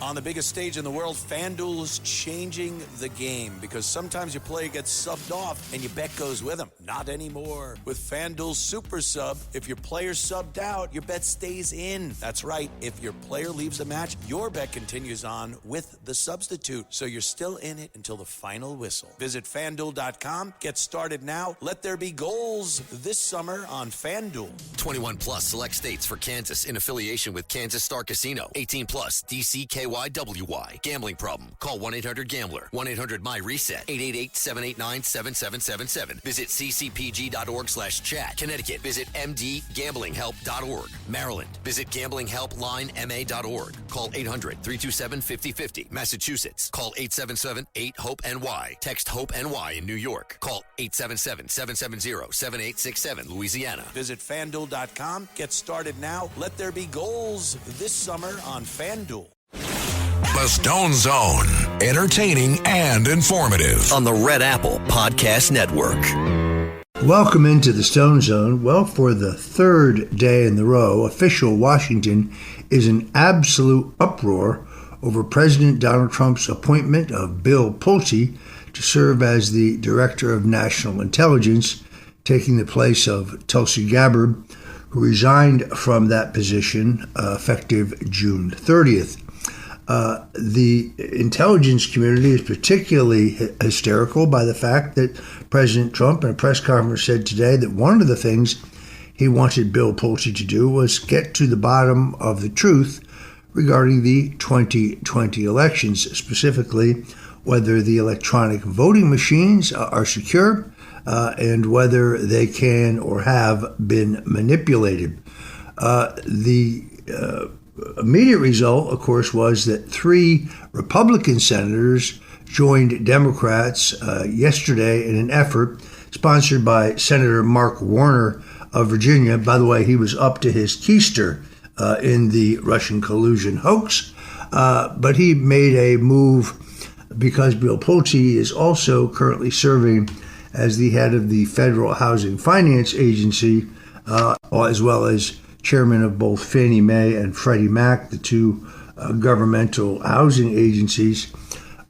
On the biggest stage in the world, FanDuel's changing the game because sometimes your player gets subbed off and your bet goes with them. Not anymore. With FanDuel's Super Sub, if your player's subbed out, your bet stays in. That's right. If your player leaves the match, your bet continues on with the substitute. So you're still in it until the final whistle. Visit FanDuel.com. Get started now. Let there be goals this summer on FanDuel. 21 plus select states for Kansas in affiliation with Kansas Star Casino. 18 plus DCKYWY. Gambling problem? Call 1-800-GAMBLER. 1-800-MY-RESET. 888-789-7777. Visit ccpg.org/chat. Connecticut. Visit mdgamblinghelp.org. Maryland. Visit gamblinghelplinema.org. Call 800-327-5050. Massachusetts. Call 877-8-HOPE-NY. Text HOPE-NY in New York. Call 877-770-7867. Louisiana. Visit FanDuel.com. Get started now. Let there be goals this summer on FanDuel. The Stone Zone. Entertaining and informative. On the Red Apple Podcast Network. Welcome into the Stone Zone. Well, for the third day in a row, official Washington is in absolute uproar over President Donald Trump's appointment of Bill Pulte to serve as the Director of National Intelligence, taking the place of Tulsi Gabbard, who resigned from that position effective June 30th. The intelligence community is particularly hysterical by the fact that President Trump in a press conference said today that one of the things he wanted Bill Pulte to do was get to the bottom of the truth regarding the 2020 elections, specifically whether the electronic voting machines are secure and whether they can or have been manipulated. The immediate result, of course, was that 3 Republican senators joined Democrats yesterday in an effort sponsored by Senator Mark Warner of Virginia. By the way, he was up to his keister in the Russian collusion hoax, but he made a move because Bill Pulte is also currently serving as the head of the Federal Housing Finance Agency, as well as chairman of both Fannie Mae and Freddie Mac, the two governmental housing agencies.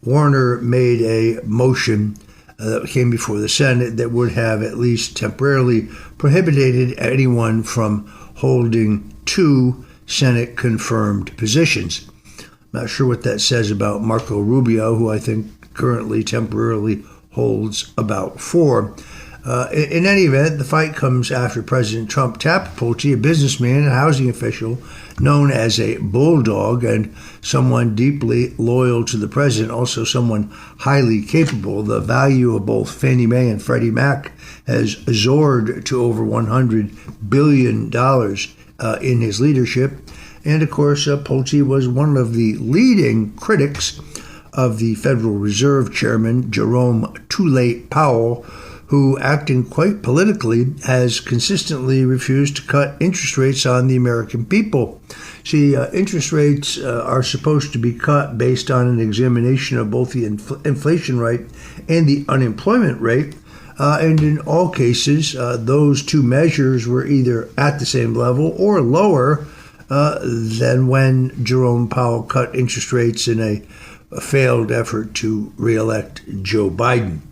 Warner made a motion that came before the Senate that would have at least temporarily prohibited anyone from holding 2 Senate-confirmed positions. Not sure what that says about Marco Rubio, who I think currently temporarily holds about 4. In any event, the fight comes after President Trump tapped Pulte, a businessman and housing official known as a bulldog and someone deeply loyal to the president, also someone highly capable. The value of both Fannie Mae and Freddie Mac has soared to over $100 billion in his leadership. And of course, Pulte was one of the leading critics of the Federal Reserve Chairman, Jerome Too Late Powell, who, acting quite politically, has consistently refused to cut interest rates on the American people. See, interest rates are supposed to be cut based on an examination of both the inflation rate and the unemployment rate. And in all cases, those 2 measures were either at the same level or lower than when Jerome Powell cut interest rates in a failed effort to reelect Joe Biden.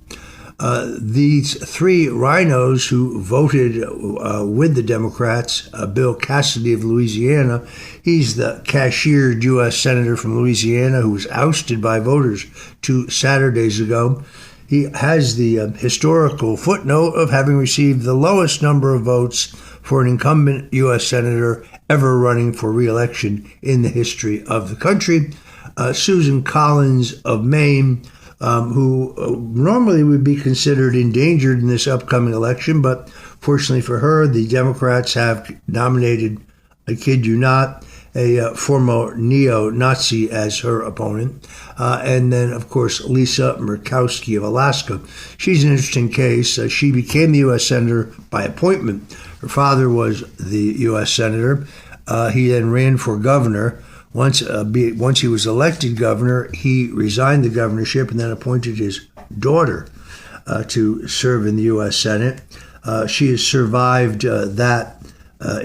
These 3 rhinos who voted with the Democrats, Bill Cassidy of Louisiana, he's the cashiered U.S. Senator from Louisiana who was ousted by voters 2 Saturdays ago. He has the historical footnote of having received the lowest number of votes for an incumbent U.S. Senator ever running for re-election in the history of the country. Susan Collins of Maine, who normally would be considered endangered in this upcoming election, but fortunately for her, the Democrats have nominated, I kid you not, a former neo-Nazi as her opponent. And then, of course, Lisa Murkowski of Alaska. She's an interesting case. She became the U.S. Senator by appointment. Her father was the U.S. Senator. He then ran for governor. Once he was elected governor, he resigned the governorship and then appointed his daughter to serve in the U.S. Senate. She has survived that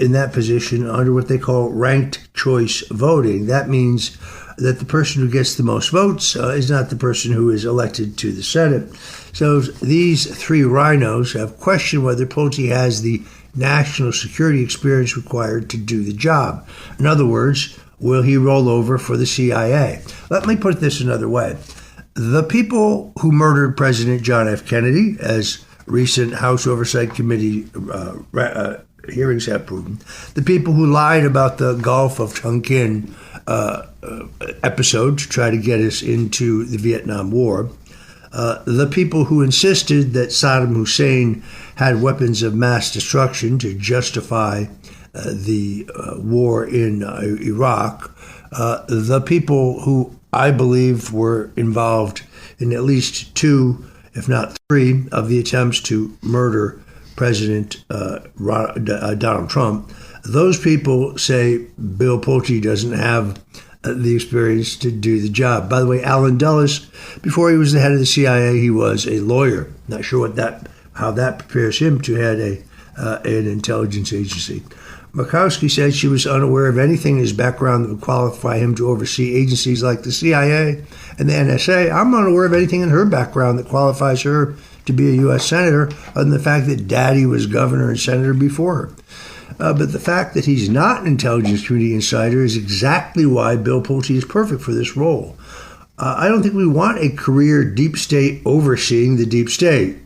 in that position under what they call ranked choice voting. That means that the person who gets the most votes is not the person who is elected to the Senate. So these three rhinos have questioned whether Pulte has the national security experience required to do the job. In other words, will he roll over for the CIA? Let me put this another way. The people who murdered President John F. Kennedy, as recent House Oversight Committee hearings have proven, the people who lied about the Gulf of Tonkin episode to try to get us into the Vietnam War, the people who insisted that Saddam Hussein had weapons of mass destruction to justify the war in Iraq, the people who I believe were involved in at least two, if not three, of the attempts to murder President Donald Trump, those people say Bill Pulte doesn't have the experience to do the job. By the way, Alan Dulles, before he was the head of the CIA, he was a lawyer. Not sure how that prepares him to head an intelligence agency. Murkowski said she was unaware of anything in his background that would qualify him to oversee agencies like the CIA and the NSA. I'm unaware of anything in her background that qualifies her to be a U.S. Senator, other than the fact that Daddy was governor and senator before her. But the fact that he's not an intelligence community insider is exactly why Bill Pulte is perfect for this role. I don't think we want a career deep state overseeing the deep state.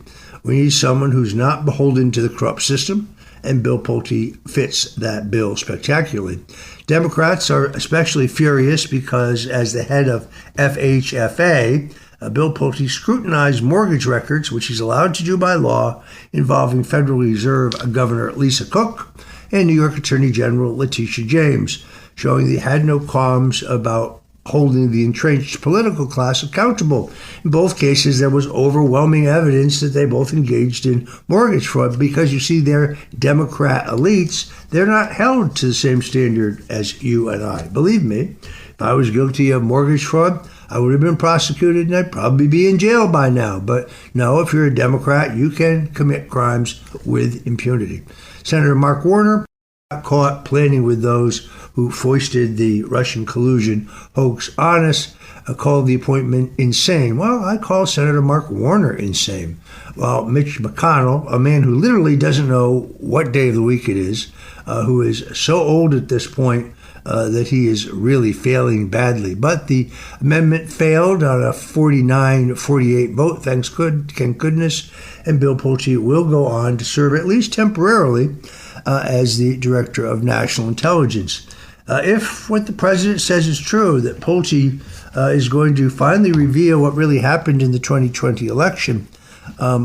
We need someone who's not beholden to the corrupt system, and Bill Pulte fits that bill spectacularly. Democrats are especially furious because, as the head of FHFA, Bill Pulte scrutinized mortgage records, which he's allowed to do by law, involving Federal Reserve Governor Lisa Cook and New York Attorney General Letitia James, showing they had no qualms about holding the entrenched political class accountable. In both cases, there was overwhelming evidence that they both engaged in mortgage fraud because, you see, they're Democrat elites. They're not held to the same standard as you and I. Believe me, if I was guilty of mortgage fraud, I would have been prosecuted and I'd probably be in jail by now. But no, if you're a Democrat, you can commit crimes with impunity. Senator Mark Warner got caught planning with those who foisted the Russian collusion hoax on us, called the appointment insane. Well, I call Senator Mark Warner insane. Well, Mitch McConnell, a man who literally doesn't know what day of the week it is, who is so old at this point that he is really failing badly. But the amendment failed on a 49-48 vote, thank goodness, and Bill Pulte will go on to serve at least temporarily as the Director of National Intelligence. If what the president says is true, that Pulte is going to finally reveal what really happened in the 2020 election,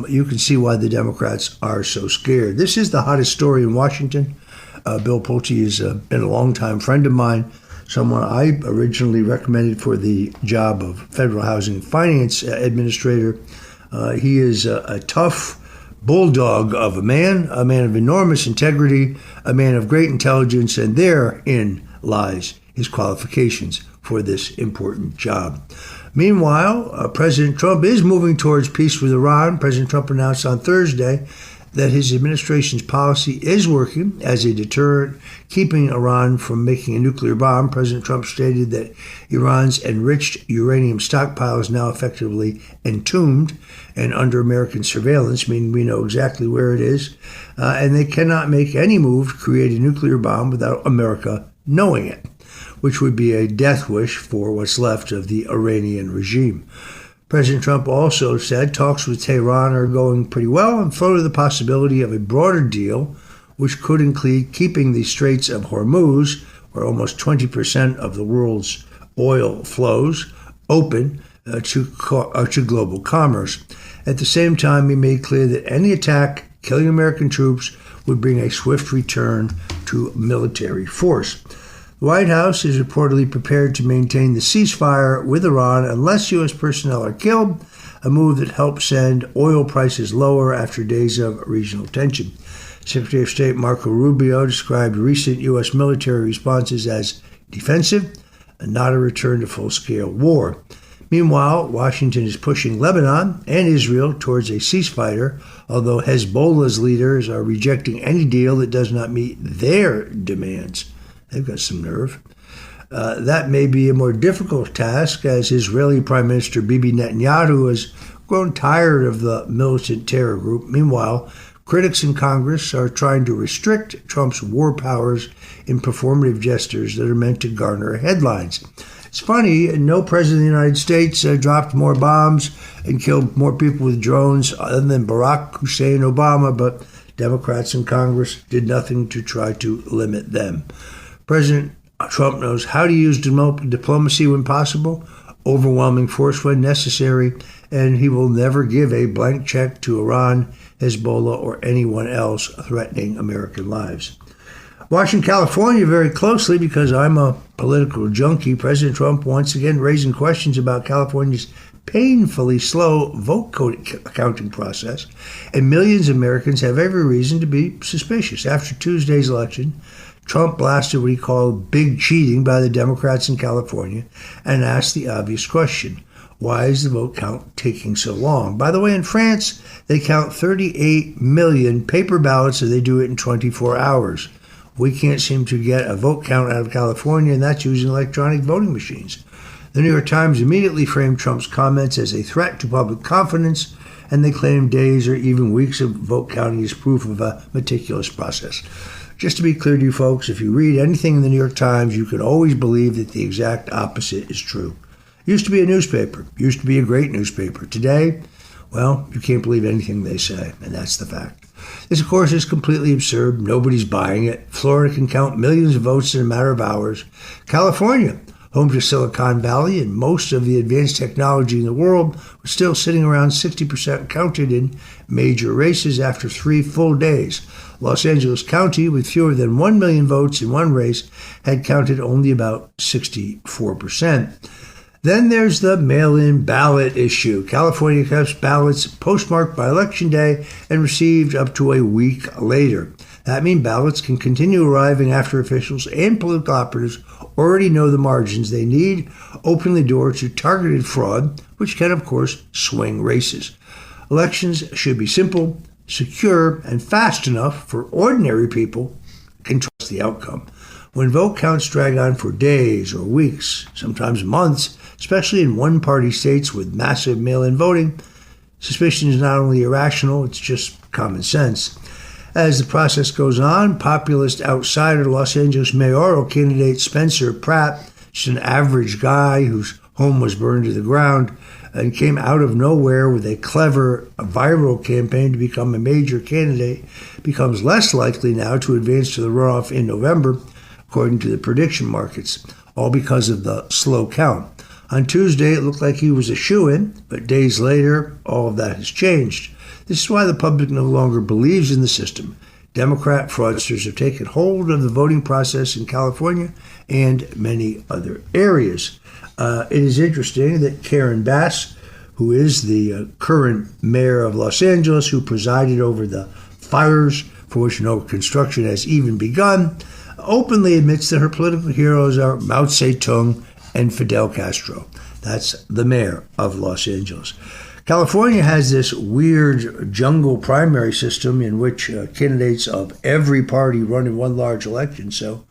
you can see why the Democrats are so scared. This is the hottest story in Washington. Bill Pulte has been a longtime friend of mine, someone I originally recommended for the job of Federal Housing and Finance Administrator. He is a tough bulldog of a man of enormous integrity, a man of great intelligence, and therein lies his qualifications for this important job. Meanwhile, President Trump is moving towards peace with Iran. President Trump announced on Thursday that his administration's policy is working as a deterrent, keeping Iran from making a nuclear bomb. President Trump stated that Iran's enriched uranium stockpile is now effectively entombed and under American surveillance, meaning we know exactly where it is, and they cannot make any move to create a nuclear bomb without America knowing it, which would be a death wish for what's left of the Iranian regime. President Trump also said talks with Tehran are going pretty well and floated the possibility of a broader deal, which could include keeping the Straits of Hormuz, where almost 20% of the world's oil flows, open to global commerce. At the same time, he made clear that any attack killing American troops would bring a swift return to military force. The White House is reportedly prepared to maintain the ceasefire with Iran unless U.S. personnel are killed, a move that helps send oil prices lower after days of regional tension. Secretary of State Marco Rubio described recent U.S. military responses as defensive and not a return to full-scale war. Meanwhile, Washington is pushing Lebanon and Israel towards a ceasefire, although Hezbollah's leaders are rejecting any deal that does not meet their demands. They've got some nerve. That may be a more difficult task, as Israeli Prime Minister Bibi Netanyahu has grown tired of the militant terror group. Meanwhile, critics in Congress are trying to restrict Trump's war powers in performative gestures that are meant to garner headlines. It's funny, no president of the United States dropped more bombs and killed more people with drones other than Barack Hussein Obama, but Democrats in Congress did nothing to try to limit them. President Trump knows how to use diplomacy when possible, overwhelming force when necessary, and he will never give a blank check to Iran, Hezbollah, or anyone else threatening American lives. Watching California very closely because I'm a political junkie, President Trump once again raising questions about California's painfully slow vote counting process, and millions of Americans have every reason to be suspicious. After Tuesday's election, Trump blasted what he called big cheating by the Democrats in California and asked the obvious question: why is the vote count taking so long? By the way, in France, they count 38 million paper ballots, and they do it in 24 hours. We can't seem to get a vote count out of California, and that's using electronic voting machines. The New York Times immediately framed Trump's comments as a threat to public confidence, and they claim days or even weeks of vote counting is proof of a meticulous process. Just to be clear to you folks, if you read anything in the New York Times, you can always believe that the exact opposite is true. Used to be a newspaper, used to be a great newspaper. Today, well, you can't believe anything they say, and that's the fact. This, of course, is completely absurd. Nobody's buying it. Florida can count millions of votes in a matter of hours. California, home to Silicon Valley and most of the advanced technology in the world, was still sitting around 60% counted in major races after 3 full days. Los Angeles County, with fewer than 1 million votes in one race, had counted only about 64%. Then there's the mail-in ballot issue. California accepts ballots postmarked by Election Day and received up to a week later. That means ballots can continue arriving after officials and political operatives already know the margins they need, opening the door to targeted fraud, which can, of course, swing races. Elections should be simple, secure, and fast enough for ordinary people can trust the outcome. When vote counts drag on for days or weeks, sometimes months, especially in one-party states with massive mail-in voting, suspicion is not only irrational, it's just common sense. As the process goes on, populist outsider Los Angeles mayoral candidate Spencer Pratt, just an average guy whose home was burned to the ground, and came out of nowhere with a clever viral campaign to become a major candidate, becomes less likely now to advance to the runoff in November, according to the prediction markets, all because of the slow count. On Tuesday, it looked like he was a shoo-in, but days later, all of that has changed. This is why the public no longer believes in the system. Democrat fraudsters have taken hold of the voting process in California and many other areas. It is interesting that Karen Bass, who is the current mayor of Los Angeles, who presided over the fires for which no construction has even begun, openly admits that her political heroes are Mao Zedong and Fidel Castro. That's the mayor of Los Angeles. California has this weird jungle primary system in which candidates of every party run in one large election. So,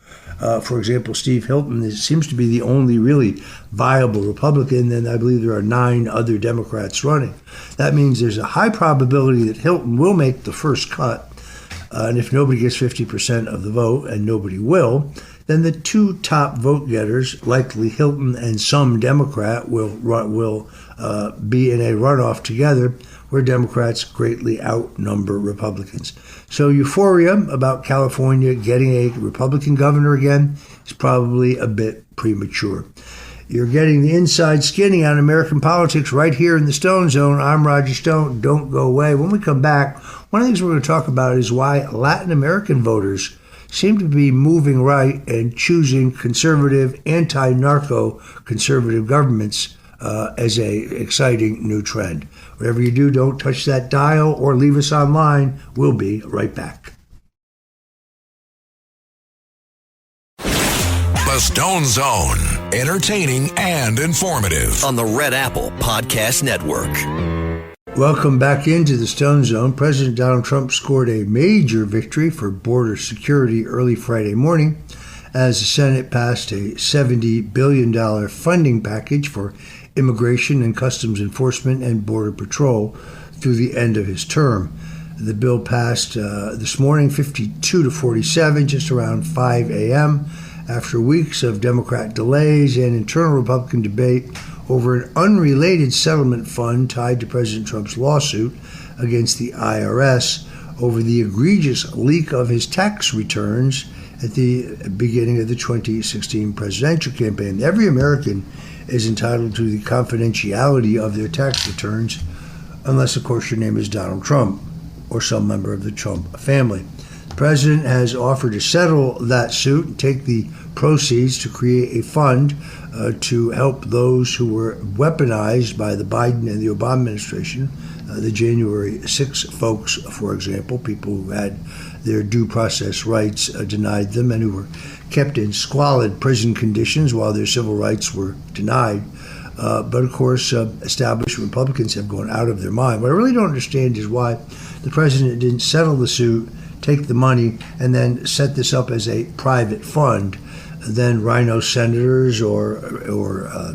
for example, Steve Hilton seems to be the only really viable Republican, and I believe there are 9 other Democrats running. That means there's a high probability that Hilton will make the first cut, and if nobody gets 50% of the vote, and nobody will, then the 2 top vote getters, likely Hilton and some Democrat, will be in a runoff together where Democrats greatly outnumber Republicans. So euphoria about California getting a Republican governor again is probably a bit premature. You're getting the inside skinning on American politics right here in the Stone Zone. I'm Roger Stone. Don't go away. When we come back, one of the things we're going to talk about is why Latin American voters seem to be moving right and choosing conservative, anti-narco conservative governments as a exciting new trend. Whatever you do, don't touch that dial or leave us online. We'll be right back. The Stone Zone, entertaining and informative. On the Red Apple Podcast Network. Welcome back into the Stone Zone. President Donald Trump scored a major victory for border security early Friday morning as the Senate passed a $70 billion funding package for immigration and customs enforcement and border patrol through the end of his term. The bill passed this morning 52 to 47, just around 5 a.m., after weeks of Democrat delays and internal Republican debate over an unrelated settlement fund tied to President Trump's lawsuit against the IRS over the egregious leak of his tax returns at the beginning of the 2016 presidential campaign. Every American is entitled to the confidentiality of their tax returns, unless, of course, your name is Donald Trump or some member of the Trump family. The president has offered to settle that suit and take the proceeds to create a fund to help those who were weaponized by the Biden and the Obama administration. The January 6 folks, for example, people who had their due process rights denied them and who were kept in squalid prison conditions while their civil rights were denied. But of course, established Republicans have gone out of their mind. What I really don't understand is why the president didn't settle the suit, take the money, and then set this up as a private fund. Then rhino senators or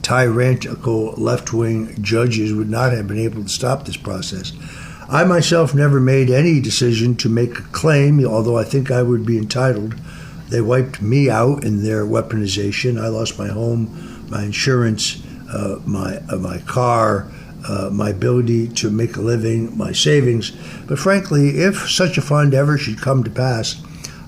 tyrannical left-wing judges would not have been able to stop this process. I myself never made any decision to make a claim, although I think I would be entitled. They wiped me out in their weaponization. I lost my home, my insurance, my car, my ability to make a living, my savings. But frankly, if such a fund ever should come to pass,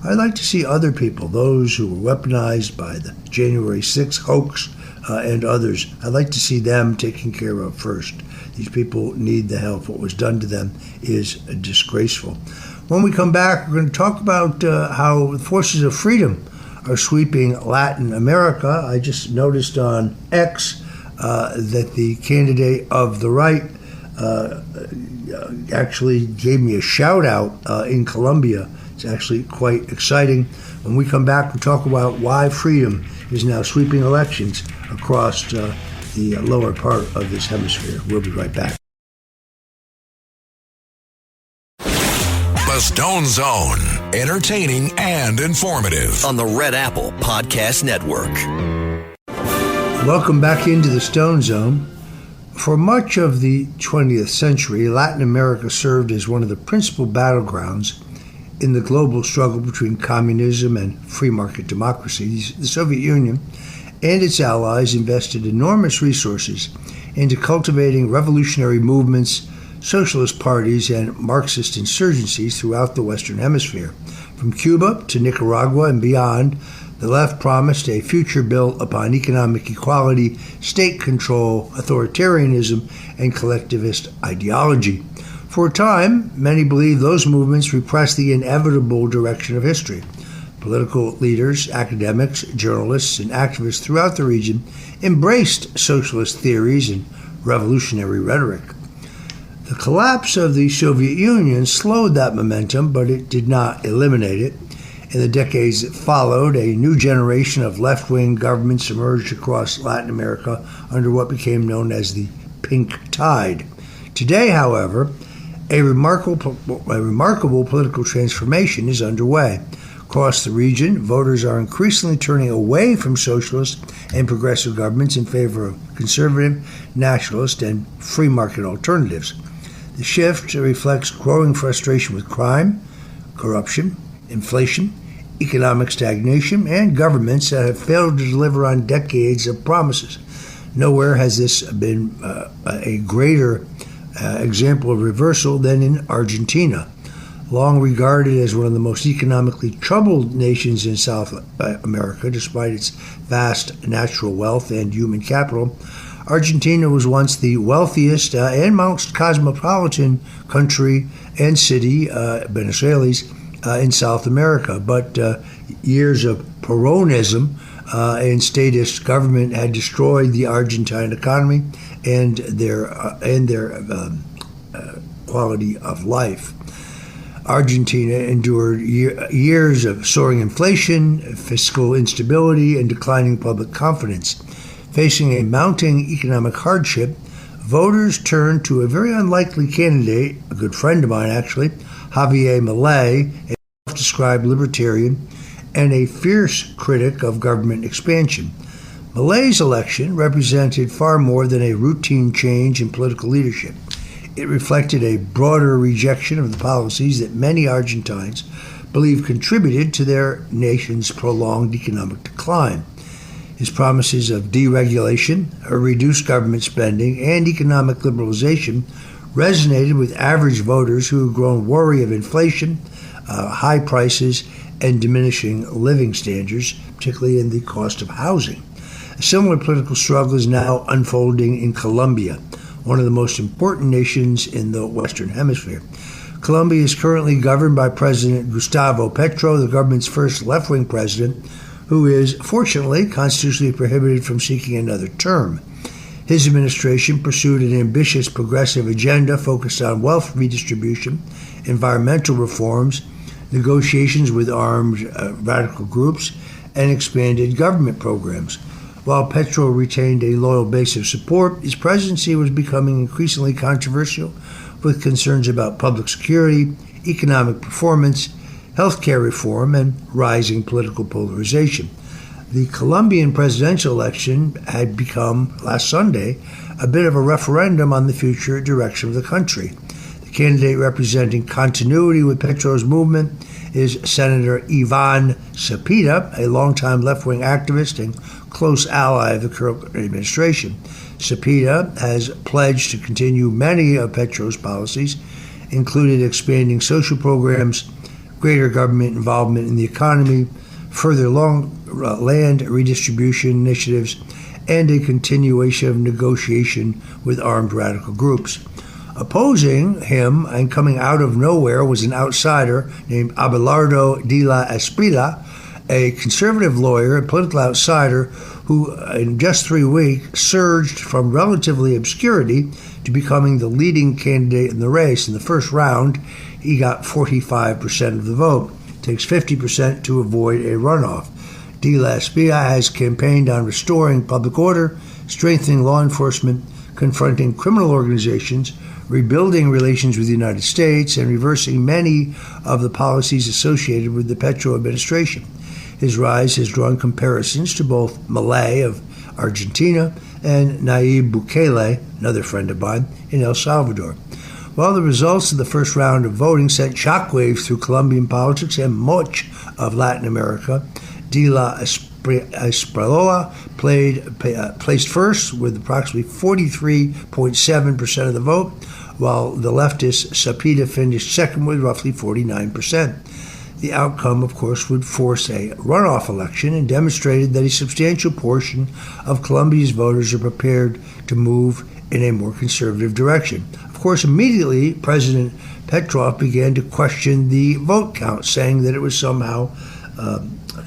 I'd like to see other people, those who were weaponized by the January 6th hoax and others, I'd like to see them taken care of first. These people need the help. What was done to them is disgraceful. When we come back, we're going to talk about how the forces of freedom are sweeping Latin America. I just noticed on X that the candidate of the right actually gave me a shout out in Colombia. It's actually quite exciting. When we come back, we'll talk about why freedom is now sweeping elections across the lower part of this hemisphere. We'll be right back. The Stone Zone, entertaining and informative. On the Red Apple Podcast Network. Welcome back into the Stone Zone. For much of the 20th century, Latin America served as one of the principal battlegrounds in the global struggle between communism and free market democracies. The Soviet Union and its allies invested enormous resources into cultivating revolutionary movements, socialist parties, and Marxist insurgencies throughout the Western Hemisphere. From Cuba to Nicaragua and beyond, the left promised a future built upon economic equality, state control, authoritarianism, and collectivist ideology. For a time, many believed those movements repressed the inevitable direction of history. Political leaders, academics, journalists, and activists throughout the region embraced socialist theories and revolutionary rhetoric. The collapse of the Soviet Union slowed that momentum, but it did not eliminate it. In the decades that followed, a new generation of left-wing governments emerged across Latin America under what became known as the Pink Tide. Today, however, a remarkable political transformation is underway. Across the region, voters are increasingly turning away from socialist and progressive governments in favor of conservative, nationalist, and free market alternatives. The shift reflects growing frustration with crime, corruption, inflation, economic stagnation, and governments that have failed to deliver on decades of promises. Nowhere has this been a greater example of reversal than in Argentina. Long regarded as one of the most economically troubled nations in South America, despite its vast natural wealth and human capital, Argentina was once the wealthiest and most cosmopolitan country and city, Buenos Aires, in South America. But years of Peronism and statist government had destroyed the Argentine economy and their quality of life. Argentina endured years of soaring inflation, fiscal instability, and declining public confidence. Facing a mounting economic hardship, voters turned to a very unlikely candidate, a good friend of mine actually, Javier Milei, a self-described libertarian and a fierce critic of government expansion. Milei's election represented far more than a routine change in political leadership. It reflected a broader rejection of the policies that many Argentines believe contributed to their nation's prolonged economic decline. His promises of deregulation, reduced government spending, and economic liberalization resonated with average voters who had grown wary of inflation, high prices, and diminishing living standards, particularly in the cost of housing. A similar political struggle is now unfolding in Colombia, one of the most important nations in the Western Hemisphere. Colombia is currently governed by President Gustavo Petro, the government's first left-wing president, who is, fortunately, constitutionally prohibited from seeking another term. His administration pursued an ambitious progressive agenda focused on wealth redistribution, environmental reforms, negotiations with armed radical groups, and expanded government programs. While Petro retained a loyal base of support, his presidency was becoming increasingly controversial, with concerns about public security, economic performance, healthcare reform, and rising political polarization. The Colombian presidential election had become, last Sunday, a bit of a referendum on the future direction of the country. The candidate representing continuity with Petro's movement is Senator Ivan Cepeda, a longtime left-wing activist and close ally of the current administration. Cepeda has pledged to continue many of Petro's policies, including expanding social programs, greater government involvement in the economy, further land redistribution initiatives, and a continuation of negotiation with armed radical groups. Opposing him and coming out of nowhere was an outsider named Abelardo de la Esprilla, a conservative lawyer and political outsider who, in just 3 weeks, surged from relatively obscurity to becoming the leading candidate in the race. In the first round, he got 45% of the vote. It takes 50% to avoid a runoff. De la Esprilla has campaigned on restoring public order, strengthening law enforcement, confronting criminal organizations, rebuilding relations with the United States, and reversing many of the policies associated with the Petro administration. His rise has drawn comparisons to both Milei of Argentina and Nayib Bukele, another friend of mine, in El Salvador. While the results of the first round of voting sent shockwaves through Colombian politics and much of Latin America, de la Esprilla placed first with approximately 43.7% of the vote, while the leftist Cepeda finished second with roughly 49%. The outcome, of course, would force a runoff election and demonstrated that a substantial portion of Colombia's voters are prepared to move in a more conservative direction. Of course, immediately, President Petro began to question the vote count, saying that it was somehow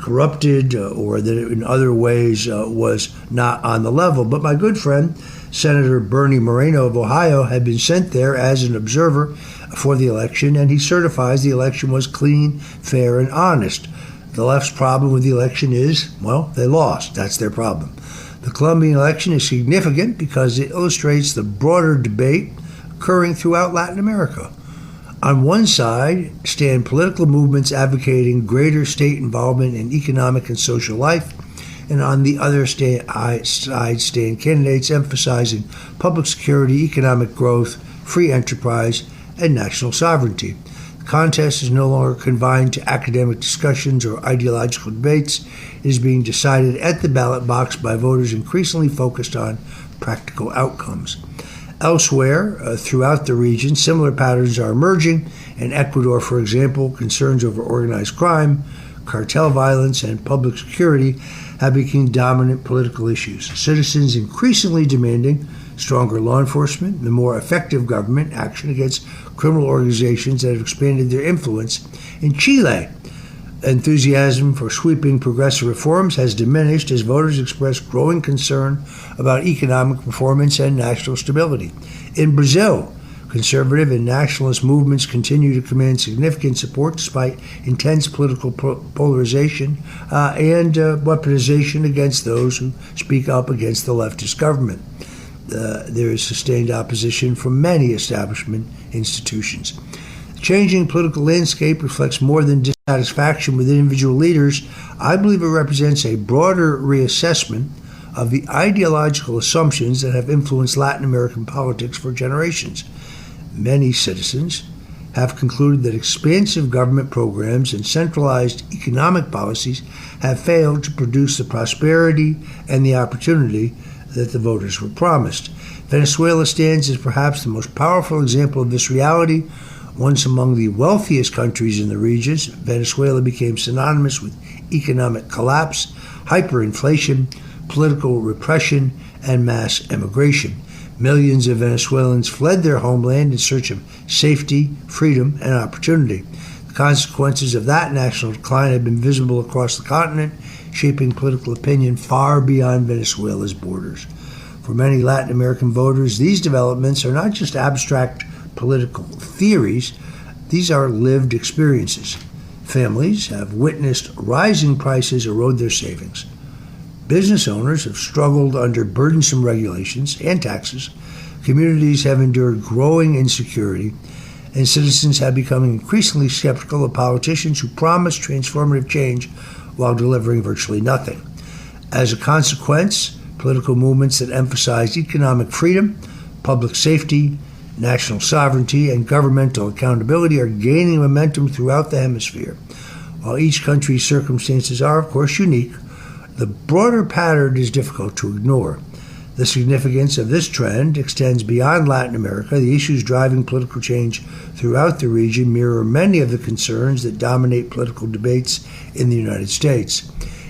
corrupted or that it in other ways was not on the level. But my good friend, Senator Bernie Moreno of Ohio, had been sent there as an observer for the election, and he certifies the election was clean, fair, and honest. The left's problem with the election is, well, they lost. That's their problem. The Colombian election is significant because it illustrates the broader debate occurring throughout Latin America. On one side stand political movements advocating greater state involvement in economic and social life, and on the other side stand candidates emphasizing public security, economic growth, free enterprise, and national sovereignty. The contest is no longer confined to academic discussions or ideological debates. It is being decided at the ballot box by voters increasingly focused on practical outcomes. Elsewhere, throughout the region, similar patterns are emerging. In Ecuador, for example, concerns over organized crime, cartel violence, and public security have become dominant political issues. Citizens increasingly demanding stronger law enforcement and more effective government action against criminal organizations that have expanded their influence. In Chile, enthusiasm for sweeping progressive reforms has diminished as voters express growing concern about economic performance and national stability. In Brazil, conservative and nationalist movements continue to command significant support despite intense political polarization and weaponization against those who speak up against the leftist government. There is sustained opposition from many establishment institutions. The changing political landscape reflects more than satisfaction with individual leaders, I believe it represents a broader reassessment of the ideological assumptions that have influenced Latin American politics for generations. Many citizens have concluded that expansive government programs and centralized economic policies have failed to produce the prosperity and the opportunity that the voters were promised. Venezuela stands as perhaps the most powerful example of this reality. Once among the wealthiest countries in the region, Venezuela became synonymous with economic collapse, hyperinflation, political repression, and mass emigration. Millions of Venezuelans fled their homeland in search of safety, freedom, and opportunity. The consequences of that national decline have been visible across the continent, shaping political opinion far beyond Venezuela's borders. For many Latin American voters, these developments are not just abstract political theories, these are lived experiences. Families have witnessed rising prices erode their savings. Business owners have struggled under burdensome regulations and taxes. Communities have endured growing insecurity, and citizens have become increasingly skeptical of politicians who promise transformative change while delivering virtually nothing. As a consequence, political movements that emphasize economic freedom, public safety, national sovereignty, and governmental accountability are gaining momentum throughout the hemisphere. While each country's circumstances are, of course, unique, the broader pattern is difficult to ignore. The significance of this trend extends beyond Latin America. The issues driving political change throughout the region mirror many of the concerns that dominate political debates in the United States.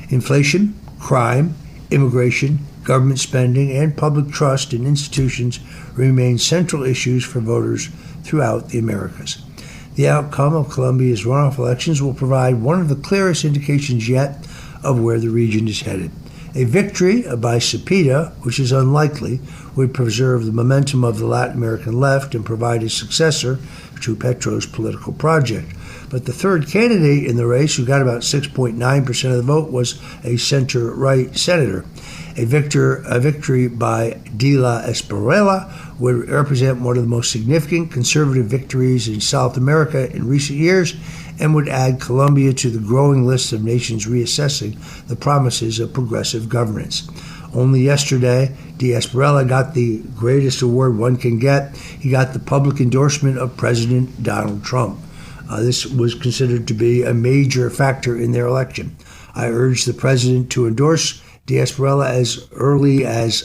Inflation, crime, immigration, government spending, and public trust in institutions remain central issues for voters throughout the Americas. The outcome of Colombia's runoff elections will provide one of the clearest indications yet of where the region is headed. A victory by Cepeda, which is unlikely, would preserve the momentum of the Latin American left and provide a successor to Petro's political project. But the third candidate in the race, who got about 6.9% of the vote, was a center-right senator. A victory by De La Espriella would represent one of the most significant conservative victories in South America in recent years and would add Colombia to the growing list of nations reassessing the promises of progressive governance. Only yesterday, De Espriella got the greatest award one can get. He got the public endorsement of President Donald Trump. This was considered to be a major factor in their election. I urge the president to endorse De Espriella as early as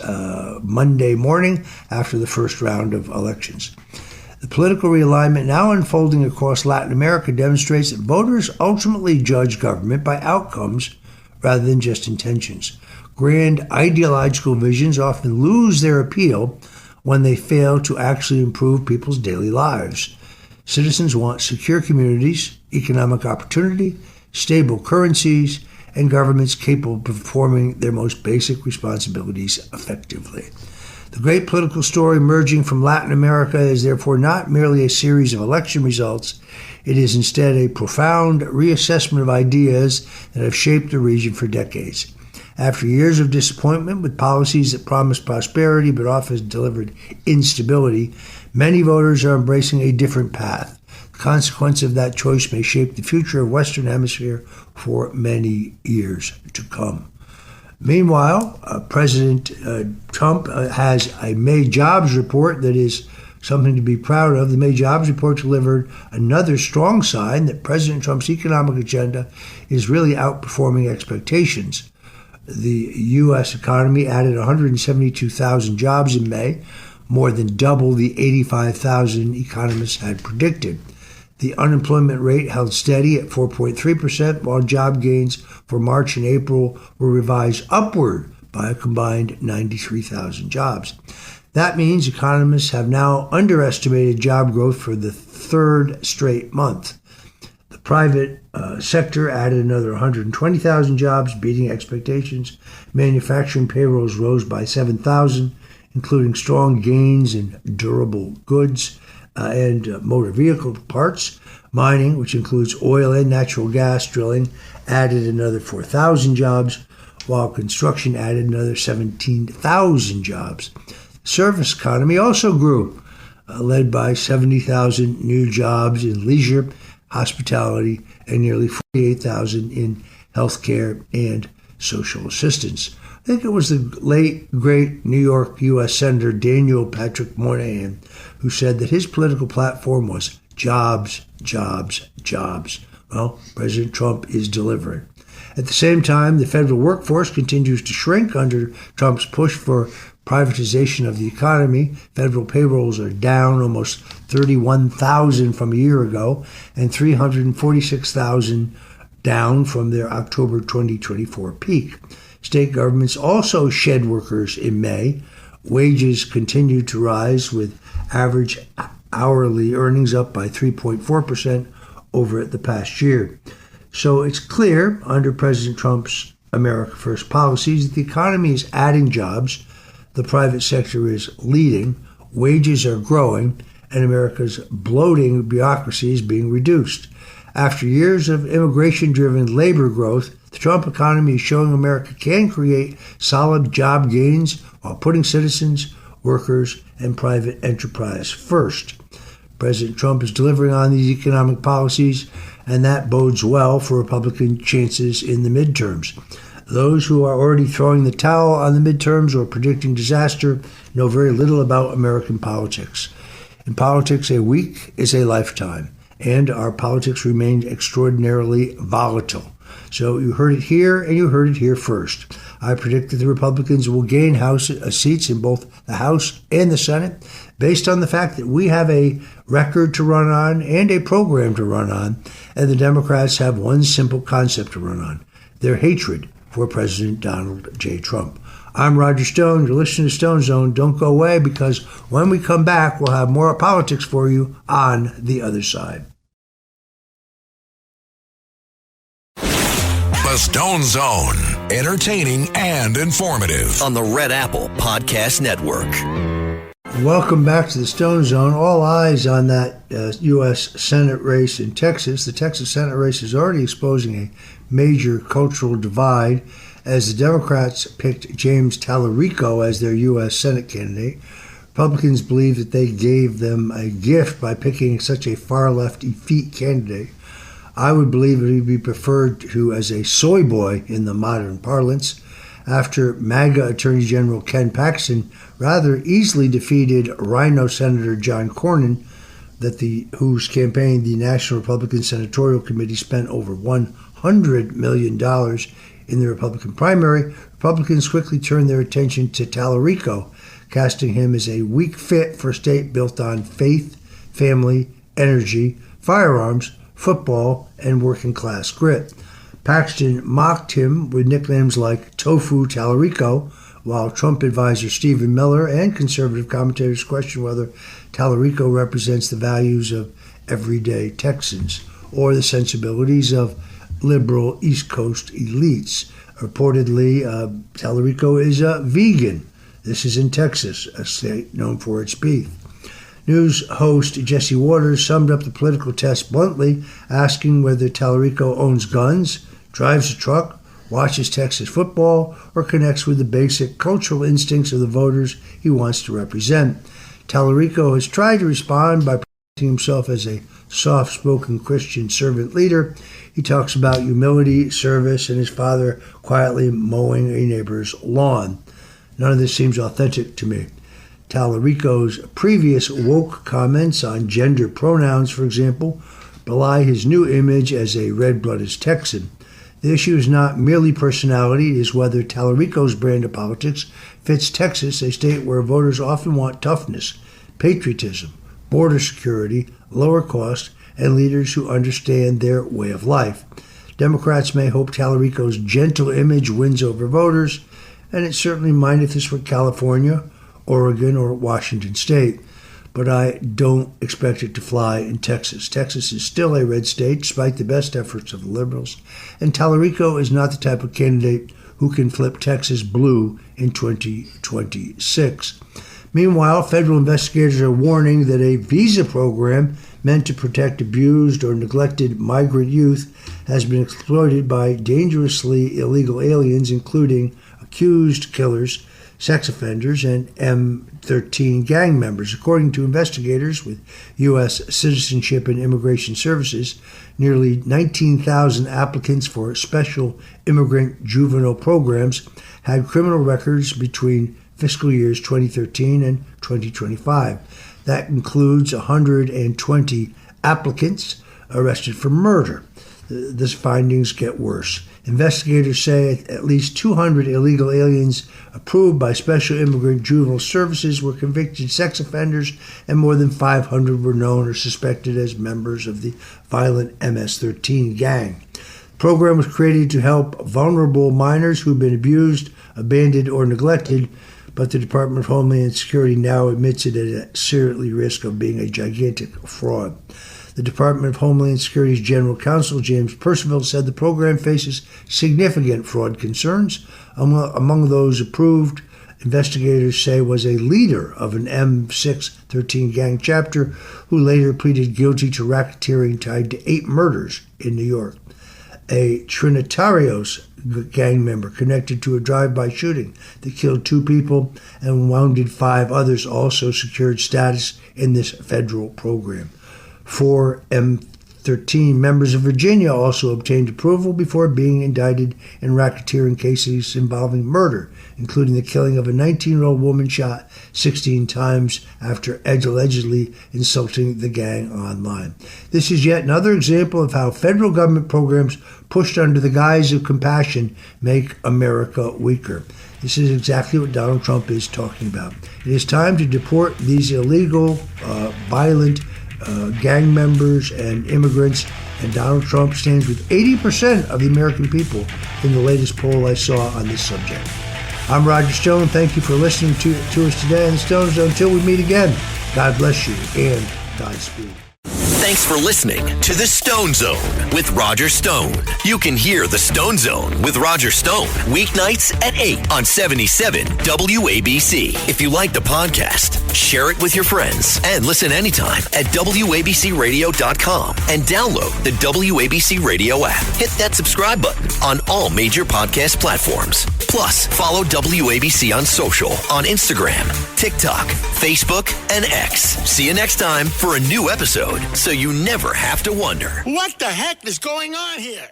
Monday morning after the first round of elections. The political realignment now unfolding across Latin America demonstrates that voters ultimately judge government by outcomes rather than just intentions. Grand ideological visions often lose their appeal when they fail to actually improve people's daily lives. Citizens want secure communities, economic opportunity, stable currencies, and governments capable of performing their most basic responsibilities effectively. The great political story emerging from Latin America is therefore not merely a series of election results. It is instead a profound reassessment of ideas that have shaped the region for decades. After years of disappointment with policies that promised prosperity but often delivered instability, many voters are embracing a different path. The consequence of that choice may shape the future of Western Hemisphere for many years to come. Meanwhile, President Trump has a May jobs report that is something to be proud of. The May jobs report delivered another strong sign that President Trump's economic agenda is really outperforming expectations. The U.S. economy added 172,000 jobs in May, more than double the 85,000 economists had predicted. The unemployment rate held steady at 4.3%, while job gains for March and April were revised upward by a combined 93,000 jobs. That means economists have now underestimated job growth for the third straight month. The private sector added another 120,000 jobs, beating expectations. Manufacturing payrolls rose by 7,000, including strong gains in durable goods and motor vehicle parts. Mining, which includes oil and natural gas drilling, added another 4,000 jobs, while construction added another 17,000 jobs. The service economy also grew, led by 70,000 new jobs in leisure, hospitality, and nearly 48,000 in healthcare and social assistance. I think it was the late, great New York U.S. Senator Daniel Patrick Moynihan who said that his political platform was jobs, jobs, jobs. Well, President Trump is delivering. At the same time, the federal workforce continues to shrink under Trump's push for privatization of the economy. Federal payrolls are down almost 31,000 from a year ago and 346,000 down from their October 2024 peak. State governments also shed workers in May. Wages continue to rise, with average hourly earnings up by 3.4% over the past year. So it's clear under President Trump's America First policies that the economy is adding jobs, the private sector is leading, wages are growing, and America's bloating bureaucracy is being reduced. After years of immigration-driven labor growth, the Trump economy is showing America can create solid job gains while putting citizens, workers, and private enterprise first. President Trump is delivering on these economic policies, and that bodes well for Republican chances in the midterms. Those who are already throwing the towel on the midterms or predicting disaster know very little about American politics. In politics, a week is a lifetime, and our politics remain extraordinarily volatile. So you heard it here, and you heard it here first. I predict that the Republicans will gain House seats in both the House and the Senate based on the fact that we have a record to run on and a program to run on, and the Democrats have one simple concept to run on: their hatred for President Donald J. Trump. I'm Roger Stone. You're listening to Stone Zone. Don't go away, because when we come back, we'll have more politics for you on the other side. The Stone Zone, entertaining and informative. On the Red Apple Podcast Network. Welcome back to the Stone Zone. All eyes on that U.S. Senate race in Texas. The Texas Senate race is already exposing a major cultural divide as the Democrats picked James Tallarico as their U.S. Senate candidate. Republicans believe that they gave them a gift by picking such a far-left effete candidate. I would believe it would be preferred to as a soy boy in the modern parlance, after MAGA Attorney General Ken Paxton rather easily defeated Rhino Senator John Cornyn, whose campaign the National Republican Senatorial Committee spent over $100 million in the Republican primary. Republicans quickly turned their attention to Tallarico, casting him as a weak fit for a state built on faith, family, energy, firearms, football, and working-class grit. Paxton mocked him with nicknames like Tofu Tallarico, while Trump advisor Stephen Miller and conservative commentators question whether Tallarico represents the values of everyday Texans or the sensibilities of liberal East Coast elites. Reportedly, Tallarico is a vegan. This is in Texas, a state known for its beef. News host Jesse Waters summed up the political test bluntly, asking whether Tallarico owns guns, drives a truck, watches Texas football, or connects with the basic cultural instincts of the voters he wants to represent. Tallarico has tried to respond by presenting himself as a soft-spoken Christian servant leader. He talks about humility, service, and his father quietly mowing a neighbor's lawn. None of this seems authentic to me. Tallarico's previous woke comments on gender pronouns, for example, belie his new image as a red-blooded Texan. The issue is not merely personality, it is whether Tallarico's brand of politics fits Texas, a state where voters often want toughness, patriotism, border security, lower cost, and leaders who understand their way of life. Democrats may hope Tallarico's gentle image wins over voters, and it certainly might if this were California, Oregon, or Washington State, but I don't expect it to fly in Texas. Texas is still a red state, despite the best efforts of the liberals, and Tallarico is not the type of candidate who can flip Texas blue in 2026. Meanwhile, federal investigators are warning that a visa program meant to protect abused or neglected migrant youth has been exploited by dangerously illegal aliens, including accused killers, sex offenders, and M13 gang members. According to investigators with U.S. Citizenship and Immigration Services, nearly 19,000 applicants for special immigrant juvenile programs had criminal records between fiscal years 2013 and 2025. That includes 120 applicants arrested for murder. The findings get worse. Investigators say at least 200 illegal aliens approved by Special Immigrant Juvenile Services were convicted sex offenders, and more than 500 were known or suspected as members of the violent MS-13 gang. The program was created to help vulnerable minors who've been abused, abandoned, or neglected, but the Department of Homeland Security now admits it at seriously risk of being a gigantic fraud. The Department of Homeland Security's General Counsel, James Percival, said the program faces significant fraud concerns. Among those approved, investigators say was a leader of an M613 gang chapter who later pleaded guilty to racketeering tied to 8 murders in New York. A Trinitarios gang member connected to a drive-by shooting that killed 2 people and wounded 5 others also secured status in this federal program. 4 M13 members of Virginia also obtained approval before being indicted in racketeering cases involving murder, including the killing of a 19-year-old woman shot 16 times after allegedly insulting the gang online. This is yet another example of how federal government programs pushed under the guise of compassion make America weaker. This is exactly what Donald Trump is talking about. It is time to deport these illegal, violent gang members and immigrants, and Donald Trump stands with 80% of the American people in the latest poll I saw on this subject. I'm Roger Stone. Thank you for listening to us today on the Stone Zone. Until we meet again, God bless you and Godspeed. Thanks for listening to The Stone Zone with Roger Stone. You can hear The Stone Zone with Roger Stone weeknights at 8 on 77 WABC. If you like the podcast, share it with your friends and listen anytime at WABCRadio.com and download the WABC Radio app. Hit that subscribe button on all major podcast platforms. Plus, follow WABC on social on Instagram, TikTok, Facebook, and X. See you next time for a new episode, so you never have to wonder. What the heck is going on here?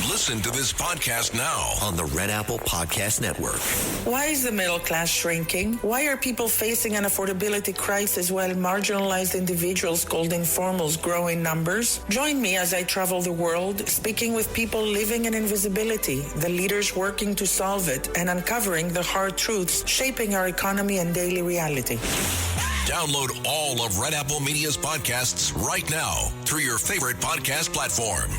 Listen to this podcast now On the Red Apple Podcast Network. Why is the middle class shrinking? Why are people facing an affordability crisis while marginalized individuals called informals grow in numbers? Join me as I travel the world, speaking with people living in invisibility, the leaders working to solve it, and uncovering the hard truths shaping our economy and daily reality. Download all of Red Apple Media's podcasts right now through your favorite podcast platform.